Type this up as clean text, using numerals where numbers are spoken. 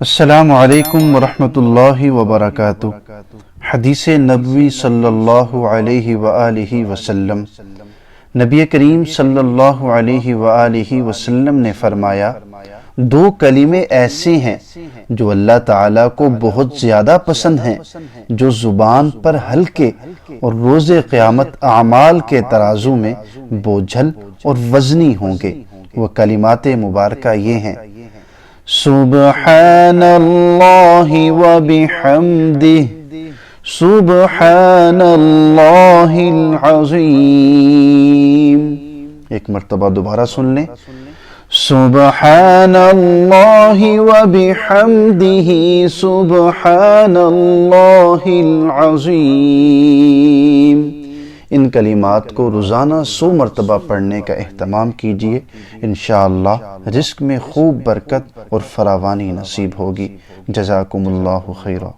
السلام علیکم ورحمۃ اللہ وبرکاتہ۔ حدیث نبوی صلی اللہ علیہ وآلہ وسلم، نبی کریم صلی اللہ علیہ وآلہ وسلم نے فرمایا، دو کلمے ایسے ہیں جو اللہ تعالیٰ کو بہت زیادہ پسند ہیں، جو زبان پر ہلکے اور روز قیامت اعمال کے ترازو میں بوجھل اور وزنی ہوں گے۔ وہ کلمات مبارکہ یہ ہیں: سبحان اللہ وبحمدہ، سبحان اللہ العظیم۔ ایک مرتبہ دوبارہ سن لیں، سبحان اللہ وبحمدہ، سبحان اللہ العظیم۔ ان کلمات کو روزانہ 100 مرتبہ پڑھنے کا اہتمام کیجیے، انشاءاللہ رزق میں خوب برکت اور فراوانی نصیب ہوگی۔ جزاکم اللہ خیرا۔